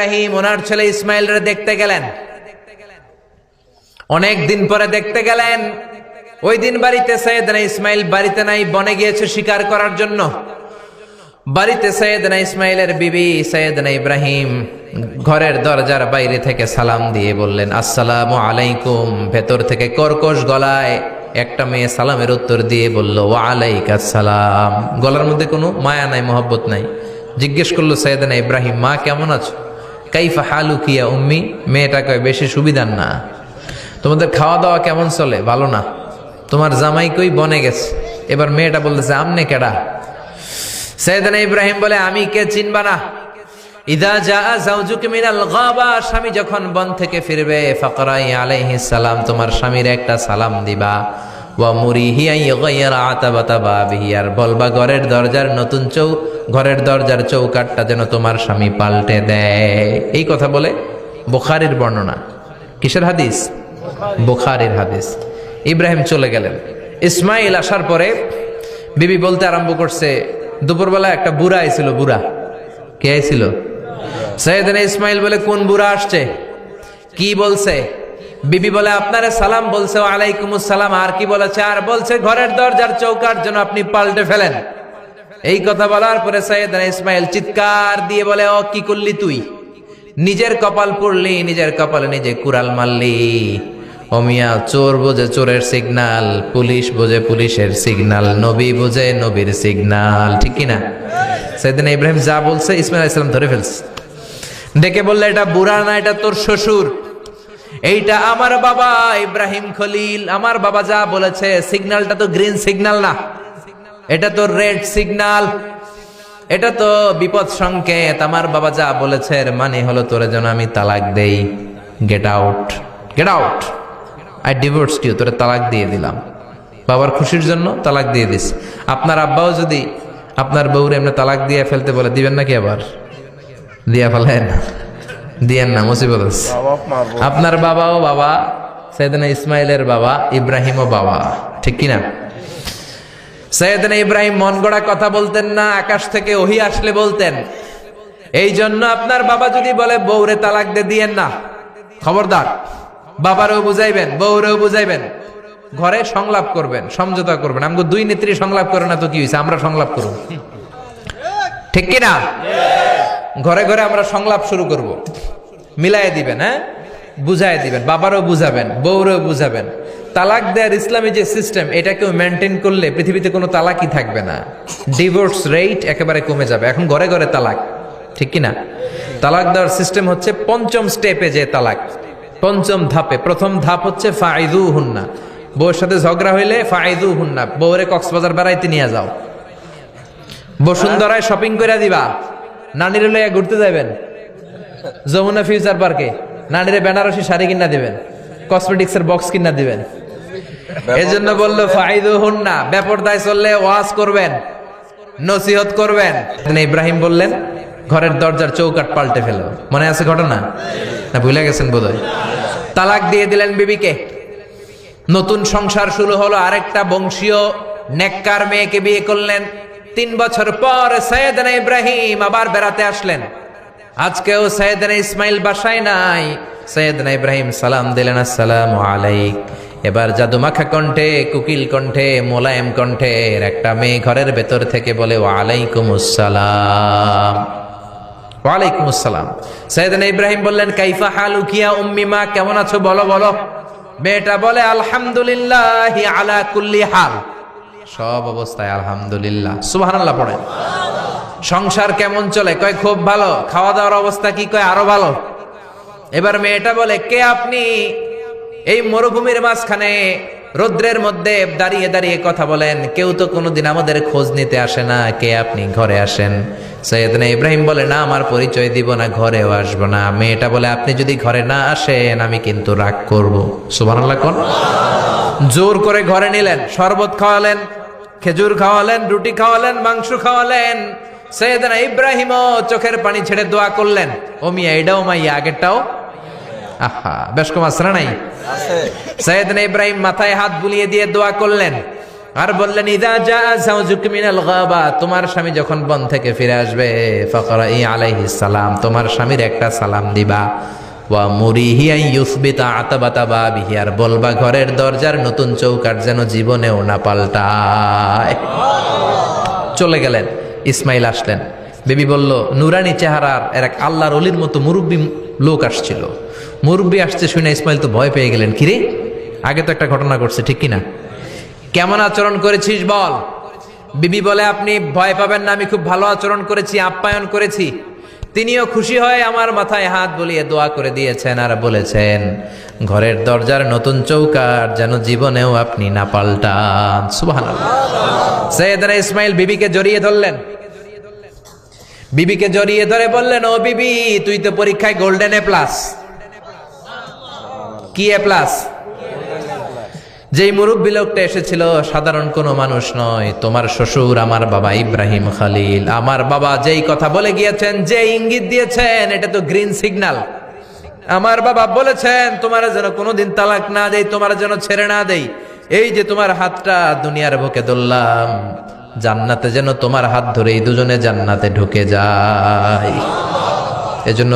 ইব্রাহিম ওনার ছেলে ইসমাইলরে দেখতে গেলেন। অনেক দিন পরে দেখতে গেলেন। ওই দিন বাড়িতে সাইয়েদনা ইসমাইল বাড়িতে নাই, বনে গিয়েছে শিকার করার জন্য। বাড়িতে সাইয়েদনা ইসমাইলের বিবি সাইয়েদনা ইব্রাহিম ঘরের দরজার বাইরে থেকে সালাম দিয়ে বললেন, আসসালামু আলাইকুম। ভেতর থেকে কর্কশ গলায় একটা মেয়ে সালামের উত্তর দিয়ে বলল, ওয়া আলাইকাস সালাম। গলার মধ্যে কোনো মায়া নাই, মহব্বত নাই। জিজ্ঞেস করলো সাইয়েদনা ইব্রাহিম, মা কেমন আছো? কাইফা হালুকি ইয়া উম্মি। মেয়েটা কয়, বেশি সুবিধার না। তোমাদের খাওয়া দাওয়া কেমন চলে? ভালো না। তোমার জামাই কই? বনে গেছে। এবার মেয়েটা বলতেছে, আমনে কেডা? সাইয়েদনা ইব্রাহিম বলে, আমি কে চিনবা না? ইদা জাআ যাওজুকা মিনাল গাবা, স্বামী যখন বন থেকে ফিরবে, ফাকরাই আলাইহিস সালাম, তোমার স্বামীর একটা সালাম দিবা। ওয়া মুরিহি আন ইগাইরা আতাবাতা বাবিহি, আর বলবা ঘরের দরজার চৌকাটটা যেন তোমার স্বামী পাল্টে দেয়। এই কথা বলে বুখারীর বর্ণনা। কিসের হাদিস? বুখারীর হাদিস। ইব্রাহিম চলে গেলেন। ইসমাইল আসার পরে বিবি বলতে আরম্ভ করছে, দুপুরবেলা একটা বুড়া আইছিল। বুড়া কে আইছিল? সাইয়েদনা ইসমাইল বলে, কোন বুড়া আসছে? কি বলছে? বিবি বলে, আপনারে সালাম বলছে। ওয়া আলাইকুমুস সালাম। আর কি বলেছে? আর বলছে ঘরের দরজার চৌকাট যেন আপনি পাল্টে ফেলেন। এই কথা বলার পরে সাইয়েদনা ইসমাইল চিৎকার দিয়ে বলে, ও কি করলি তুই? নিজের কপাল পুড়লি, নিজের কপালে নিজে কুড়াল মারলি। ও মিয়া, চোর বোঝে চোরের সিগনাল, পুলিশ বোঝে পুলিশের সিগনাল, নবী বোঝে নবীর সিগনাল। ঠিক কিনা? সাইয়েদনা ইব্রাহিম যা বলছে ইসমাইল আলাইহিস সালাম ধরে ফেলছে। ডেকে বললে, এটা বুড়া না, এটা তোর শ্বশুর। এইটা আমার বাবা ইব্রাহিম খলিল। আমার বাবা যা বলেছে, সিগন্যালটা তো গ্রিন সিগন্যাল না, এটা তো রেড সিগন্যাল, এটা তো বিপদ সংকেত। আমার বাবা যা বলেছে এর মানে হলো তোরে যেন আমি তালাক দেই। Get out, get out, I divorced you. তোরে তালাক দিয়ে দিলাম। বাবার খুশির জন্য তালাক দিয়ে দিস। আপনার আব্বাও যদি আপনার বউরে এমনি তালাক দিয়ে ফেলতে বলে, দিবেন নাকি? আবার দিয়া ফেলেন, দিয়েন না, মুসিবত আছে। আপনার বাবাও বাবা, সাইয়েদনা ইসমাইলের বাবা, ইব্রাহিমও বাবা। ঠিক কিনা? সাইয়েদনা ইব্রাহিম মন গড়া কথা বলতেন না, আকাশ থেকে ওহী আসলে বলতেন। এই জন্য আপনার বাবা যদি বলে বউরে তালাক দিয়েন না, খবরদার। বাবারেও বুঝাইবেন, বউরেও বুঝাইবেন, ঘরে সংলাপ করবেন, সমঝোতা করবেন। আমগো দুই নেত্রী সংলাপ করে না তো কি হয়েছে, আমরা সংলাপ করব। ঠিক কিনা? ঘরে ঘরে আমরা সংলাপ শুরু করব। মিলাই দিবেন, হ্যাঁ, বুঝাই দিবেন, বাবারও বুঝাবেন, বউরেও বুঝাবেন। তালাক দেওয়ার ইসলামী যে সিস্টেম, এটাকেও মেনটেন করলে পৃথিবীতে কোনো তালাকই থাকবে না। ডিভোর্স রেট একেবারে কমে যাবে। এখন ঘরে ঘরে তালাক। ঠিক কিনা? তালাক দেওয়ার সিস্টেম হচ্ছে পঞ্চম স্টেপে যে তালাক, পঞ্চম ধাপে। প্রথম ধাপ হচ্ছে ফাইদুহুন্না। বউর সাথে ঝগড়া হইলে ফাইদুহুন্না, বউরে কক্সবাজার বেড়াইতে নিয়ে যাও, বসুন্ধরায় শপিং করে দিবা, নানিরে লইয়া ঘুরতে যাবেন, যমুনা ফিউচার পার্কে নানিরে বেনারসি শাড়ি কিনা দিবেন, কসমেটিক্সের বক্স কিনা দিবেন। এজন্য বললো ফাইদুহুন্না। বেপরদায় চললে ওয়াজ করবেন, নসিহত করবেন। ইব্রাহিম বললেন, ঘরের দরজার চৌকাট পাল্টে ফেলো। মনে আছে ঘটনা? না ভুলে গেছেন বোধহয়? তালাক দিয়ে দিলেন বিবিকে। নতুন সংসার শুরু হলো। আরেকটা বংশীয় নেককার মেয়েকে বিয়ে করলেন। 3 বছর পর সাইয়েদনা ইব্রাহিম আবার বেড়াতে আসলেন। আজকেও সাইয়েদনা ইসমাইল বাসায় নাই। সাইয়েদনা ইব্রাহিম সালাম দিলেন, আসসালামু আলাইক। এবার জাদুমাখা কণ্ঠে, কুকিল কণ্ঠে, মোলায়েম কণ্ঠে একটা মেয়ে ঘরের ভেতর থেকে বলে, ওয়া আলাইকুমুস সালাম। ওয়া আলাইকুমুস সালাম। সাইয়েদনা ইব্রাহিম বললেন, কাইফা হালুকি ইয়া উম্মি, মা কেমন আছো? বলো বলো। মেয়েটা বলে, আলহামদুলিল্লাহি আলা কুল্লি হাল, সব অবস্থায় আলহামদুলিল্লাহ। সুবহানাল্লাহ পড়েন। সংসার কেমন চলে? কয় খুব ভালো। খাওয়া দাওয়ার অবস্থা কি? কয় আরো ভালো। এবার মেয়েটা বলে, কে আপনি? এই মরুভূমির মাঝখানে রৌদ্রের মধ্যে দাঁড়িয়ে দাঁড়িয়ে কথা বলেন, কেউ তো কোনোদিন আমাদের খোঁজ নিতে আসে না। কে আপনি? ঘরে আসেন। সাইয়েদনা ইব্রাহিম বলে, না, আমার পরিচয় দিব না, ঘরেও আসবো না। মেয়েটা বলে, আপনি যদি ঘরে না আসেন আমি কিন্তু রাগ করব। সুবহানাল্লাহ কোন? জোর করে ঘরে নিলেন, শরবত খাওয়ালেন, খেজুর খাওয়ালেন, রুটি খাওয়ালেন, মাংস খাওয়ালেন। সাইয়েদনা ইব্রাহিমও চোখের পানি ছেড়ে দোয়া করলেন। ও মিয়া, এটাও মাইয়া, আগেরটাও। আহা, বেশ কম আসরা নাই। সাইয়েদনা ইব্রাহিম মাথায় হাত বুলিয়ে দিয়ে দোয়া করলেন, আর বললেন ইদা জা যাওজুক মিনাল গাবা, তোমার স্বামী যখন বন থেকে ফিরে আসবে, ফাকরাই আলাইহিস সালাম, তোমার স্বামীর একটা সালাম দিবা। ওয়া মুরিহি আন ইউসবিতা আতাবাতা বাবিহি, আর বলবা ঘরের দরজার নতুন চৌকাঠ যেন জীবনেও না পাল্টায়। চলে গেলেন। ইসমাইল আসলেন। বেবি বলল, নুরানি চেহারার এক আল্লাহর ওলির মতো মুরব্বী লোক আসছিল। মুরব্বী আসছে শুনে ইসমাইল তো ভয় পেয়ে গেলেন। কিরে, আগে তো একটা ঘটনা ঘটছে, ঠিক কিনা? কেমন আচরণ করেছিস বল। বিবি বলে, আপনি ভয় পাবেন না, আমি খুব ভালো আচরণ করেছি, আপ্যায়ন করেছি। তিনিও খুশি হয়ে আমার মাথায় হাত বুলিয়ে দোয়া করে দিয়েছেন আর বলেছেন, ঘরের দরজার নতুন চৌকাঠ যেন জীবনেও আপনি না পাল্টান। সুবহানাল্লাহ। সাইয়েদনা ইসমাইল বিবিকে জড়িয়ে ধরলেন। বিবিকে জড়িয়ে ধরে বললেন, ও বিবি, তুই তো পরীক্ষায় গোল্ডেন এ প্লাস। কি এ প্লাস? যেই মুরব্বী লোকটা এসেছিল সাধারণ কোনো মানুষ নয়, তোমার শ্বশুর আমার বাবা ইব্রাহিম খালিল। আমার বাবা যেই কথা বলে গিয়েছেন, যে ইঙ্গিত দিয়েছেন, এটা তো গ্রিন সিগন্যাল। আমার বাবা বলেছেন তোমার যেন কোনোদিন তালাক না দেই, তোমার যেন ছেড়ে না দেই। এই যে তোমার হাতটা দুনিয়ার বুকে ধরলাম, জান্নাতে যেন তোমার হাত ধরেই দুজনে জান্নাতে ঢুকে যায়। এজন্য